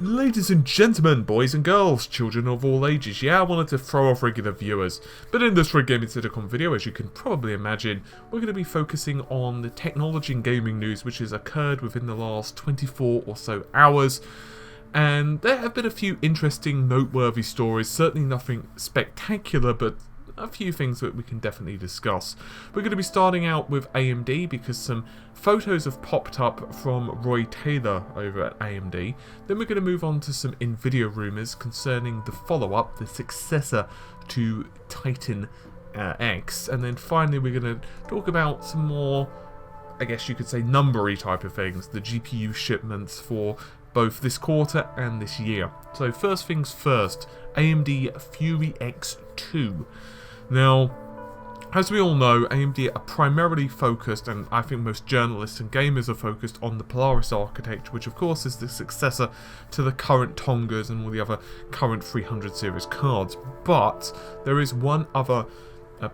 Ladies and gentlemen, boys and girls, children of all ages, yeah, I wanted to throw off regular viewers, but in this Red Gaming Silicon video, as you can probably imagine, we're going to be focusing on the technology and gaming news which has occurred within the last 24 or so hours, and there have been a few interesting, noteworthy stories, certainly nothing spectacular, but a few things that we can definitely discuss. We're going to be starting out with AMD because some photos have popped up from Roy Taylor over at AMD. Then we're going to move on to some Nvidia rumours concerning the follow-up, the successor to Titan X. And then finally we're going to talk about some more, I guess you could say, numbery type of things, the GPU shipments for both this quarter and this year. So first things first, AMD Fury X2. Now, as we all know, AMD are primarily focused, and I think most journalists and gamers are focused on the Polaris architecture, which of course is the successor to the current Tongas and all the other current 300 series cards. But there is one other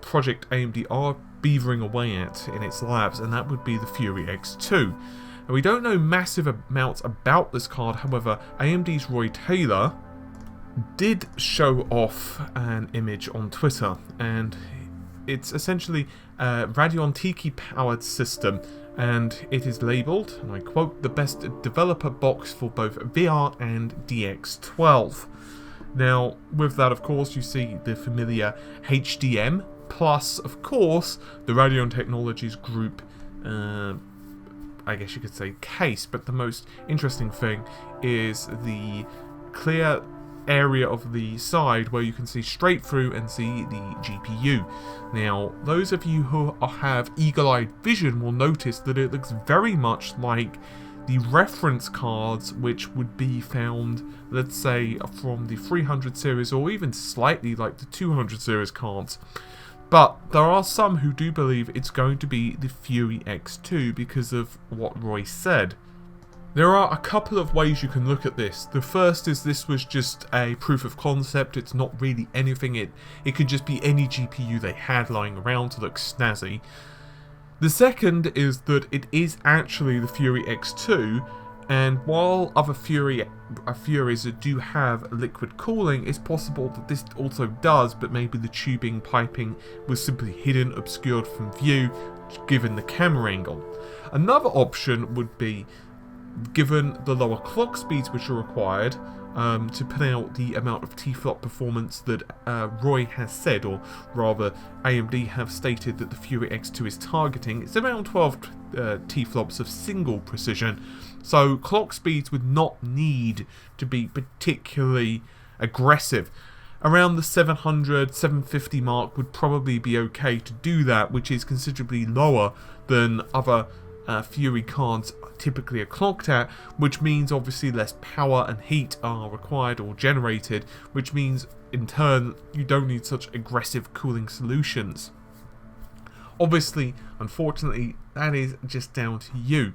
project AMD are beavering away at in its labs, and that would be the Fury X2. And we don't know massive amounts about this card, however, AMD's Roy Taylor did show off an image on Twitter, and it's essentially a Radeon Tiki powered system, and it is labelled, and I quote, the best developer box for both VR and DX12. Now, with that, of course, you see the familiar HDM, plus, of course, the Radeon Technologies Group, I guess you could say, case, but the most interesting thing is the clear area of the side where you can see straight through and see the GPU. Now, those of you who have eagle-eyed vision will notice that it looks very much like the reference cards which would be found, let's say, from the 300 series or even slightly like the 200 series cards. But there are some who do believe it's going to be the Fury X2 because of what Roy said. There are a couple of ways you can look at this. The first is this was just a proof of concept, it's not really anything, it could just be any GPU they had lying around to look snazzy. The second is that it is actually the Fury X2, and while other Furies do have liquid cooling, it's possible that this also does, but maybe the tubing piping was simply hidden, obscured from view, given the camera angle. Another option would be, given the lower clock speeds which are required to put out the amount of T-flop performance that Roy has said, or rather AMD have stated that the Fury X2 is targeting, it's around 12 T-flops of single precision, so clock speeds would not need to be particularly aggressive. Around the 700, 750 mark would probably be okay to do that, which is considerably lower than other Fury cards typically are clocked at, which means obviously less power and heat are required or generated, which means in turn you don't need such aggressive cooling solutions. Obviously, unfortunately, that is just down to you.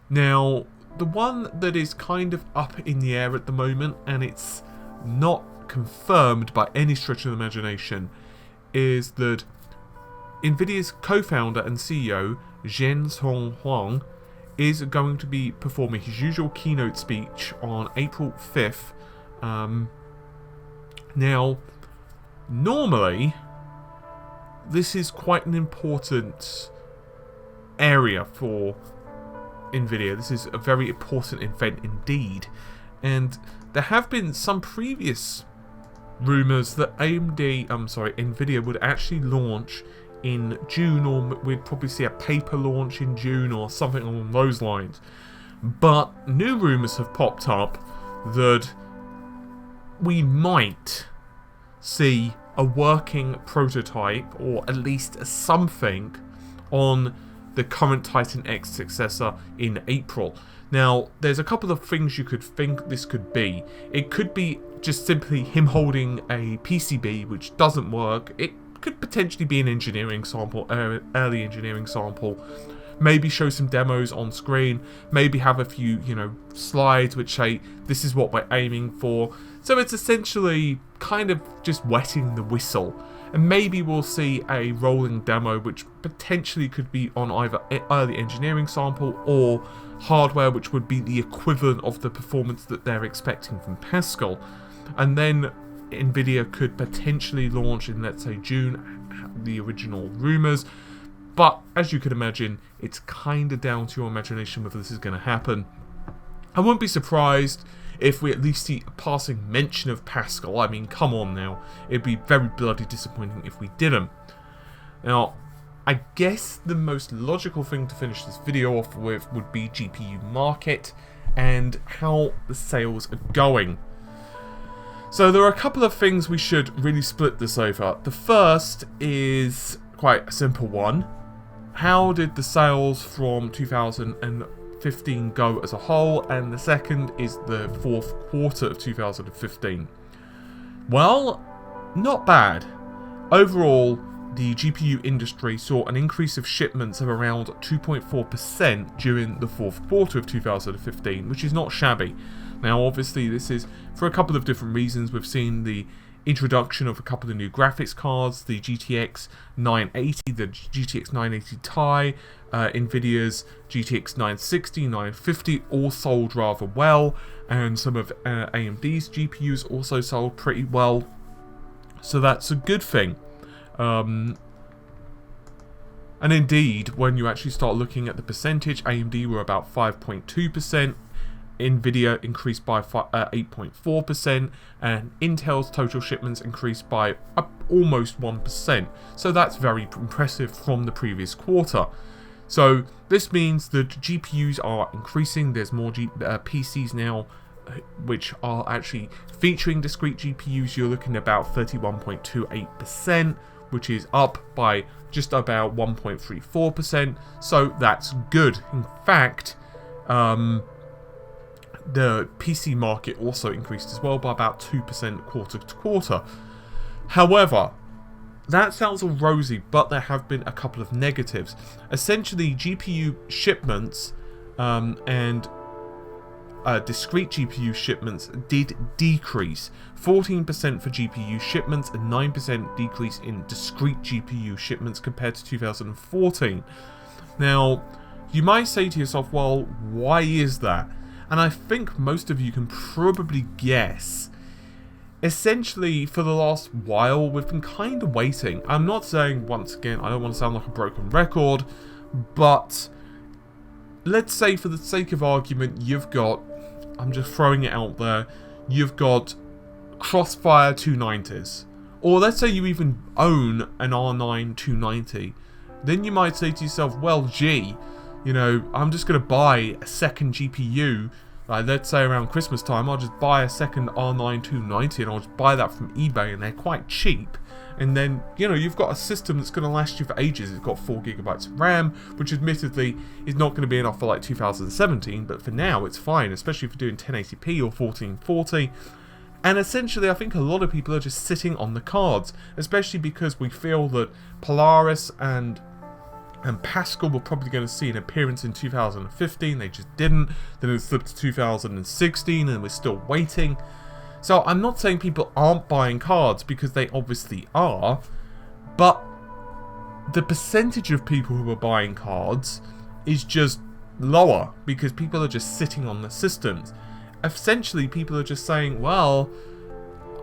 Now, the one that is kind of up in the air at the moment, and it's not confirmed by any stretch of the imagination, is that Nvidia's co-founder and CEO Jensen Huang is going to be performing his usual keynote speech on April 5th. Now, normally, this is quite an important area for Nvidia. This is a very important event indeed. And there have been some previous rumours that Nvidia would actually launch in June, or we'd probably see a paper launch in June or something along those lines. But new rumours have popped up that we might see a working prototype, or at least something, on the current Titan X successor in April. Now, there's a couple of things you could think this could be. It could be just simply him holding a PCB, which doesn't work. It could potentially be an engineering sample, early engineering sample. Maybe show some demos on screen. Maybe have a few, slides which say, this is what we're aiming for. So it's essentially kind of just wetting the whistle. And maybe we'll see a rolling demo which potentially could be on either early engineering sample or hardware which would be the equivalent of the performance that they're expecting from Pascal. And then Nvidia could potentially launch in, let's say, June, the original rumours. But as you can imagine, it's kind of down to your imagination whether this is going to happen. I wouldn't be surprised if we at least see a passing mention of Pascal. I mean, come on now. It'd be very bloody disappointing if we didn't. Now, I guess the most logical thing to finish this video off with would be GPU market and how the sales are going. So there are a couple of things we should really split this over. The first is quite a simple one. How did the sales from 2015 go as a whole? And the second is the fourth quarter of 2015. Well, not bad. Overall, the GPU industry saw an increase of shipments of around 2.4% during the fourth quarter of 2015, which is not shabby. Now, obviously, this is for a couple of different reasons. We've seen the introduction of a couple of new graphics cards, the GTX 980, the GTX 980 Ti, Nvidia's GTX 960, 950, all sold rather well, and some of AMD's GPUs also sold pretty well, so that's a good thing. And indeed, when you actually start looking at the percentage, AMD were about 5.2%, Nvidia increased by 8.4%, and Intel's total shipments increased by almost 1%. So that's very impressive from the previous quarter. So this means that GPUs are increasing. There's more PCs now which are actually featuring discrete GPUs. You're looking at about 31.28%, which is up by just about 1.34%. So that's good. In fact, the PC market also increased as well by about 2% quarter to quarter. However, that sounds all rosy, but there have been a couple of negatives. Essentially, GPU shipments and discrete GPU shipments did decrease. 14% for GPU shipments and 9% decrease in discrete GPU shipments compared to 2014. Now, you might say to yourself, well, why is that? And I think most of you can probably guess. Essentially, for the last while, we've been kind of waiting. I'm not saying, once again, I don't want to sound like a broken record, but let's say for the sake of argument, you've got, I'm just throwing it out there, you've got Crossfire 290s. Or let's say you even own an R9 290. Then you might say to yourself, well, gee, you know, I'm just going to buy a second GPU, like let's say around Christmas time, I'll just buy a second R9 290 and I'll just buy that from eBay and they're quite cheap. And then, you know, you've got a system that's going to last you for ages. It's got 4 gigabytes of RAM, which admittedly is not going to be enough for like 2017, but for now it's fine, especially if you're doing 1080p or 1440. And essentially, I think a lot of people are just sitting on the cards, especially because we feel that Polaris and Pascal were probably going to see an appearance in 2015. They just didn't. Then it slipped to 2016 and we're still waiting. So I'm not saying people aren't buying cards, because they obviously are, but the percentage of people who are buying cards is just lower because people are just sitting on the systems. Essentially, people are just saying, well,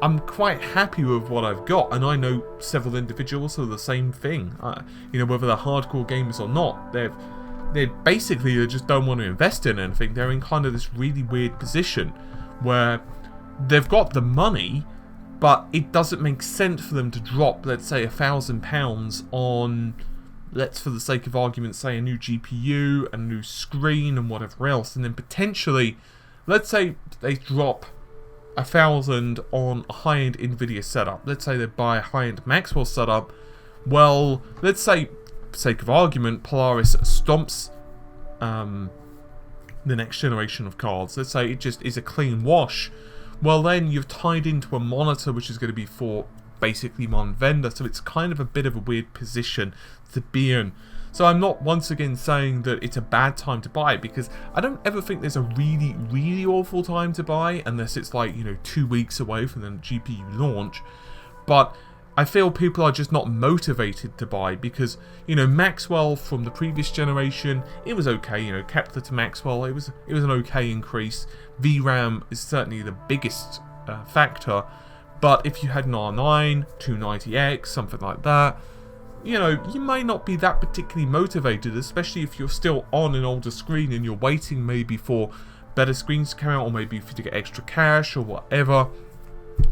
I'm quite happy with what I've got, and I know several individuals who are the same thing. You know, whether they're hardcore gamers or not, they basically just don't want to invest in anything. They're in kind of this really weird position where they've got the money, but it doesn't make sense for them to drop, let's say, £1,000 on, let's for the sake of argument say, a new GPU, a new screen, and whatever else, and then potentially, let's say they drop £1,000 on a high-end Nvidia setup. Let's say they buy a high-end Maxwell setup. Well, let's say, for sake of argument, Polaris stomps the next generation of cards. Let's say it just is a clean wash. Well, then you've tied into a monitor which is going to be for basically one vendor, so it's kind of a bit of a weird position to be in. So I'm not once again saying that it's a bad time to buy, because I don't ever think there's a really, really awful time to buy, unless it's like, you know, 2 weeks away from the GPU launch. But I feel people are just not motivated to buy because, you know, Maxwell from the previous generation, it was okay, you know, Kepler to Maxwell, it was an okay increase. VRAM is certainly the biggest factor, but if you had an R9, 290X, something like that, you know, you may not be that particularly motivated, especially if you're still on an older screen and you're waiting maybe for better screens to come out, or maybe if you get extra cash or whatever.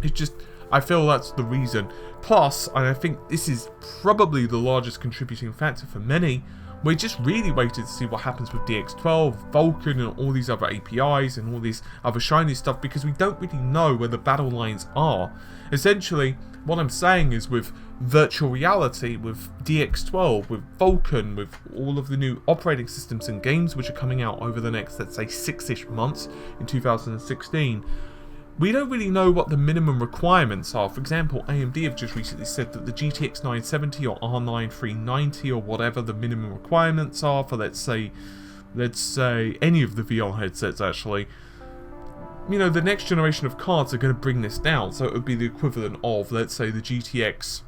It's just, I feel that's the reason. Plus, and I think this is probably the largest contributing factor for many, we're just really waiting to see what happens with DX12, Vulkan, and all these other APIs and all this other shiny stuff, because we don't really know where the battle lines are. Essentially, what I'm saying is with virtual reality, with DX12, with Vulkan, with all of the new operating systems and games which are coming out over the next, let's say, 6-ish months in 2016, we don't really know what the minimum requirements are. For example, AMD have just recently said that the GTX 970 or R9 390 or whatever the minimum requirements are for, let's say any of the VR headsets actually, you know, the next generation of cards are going to bring this down. So it would be the equivalent of, let's say, the GTX,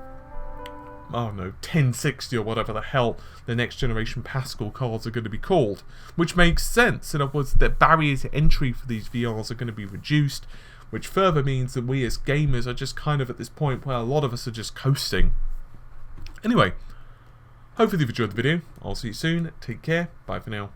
I don't know, 1060 or whatever the hell the next generation Pascal cards are going to be called. Which makes sense. In other words, the barriers to entry for these VRs are going to be reduced, which further means that we as gamers are just kind of at this point where a lot of us are just coasting. Anyway, hopefully you've enjoyed the video. I'll see you soon. Take care. Bye for now.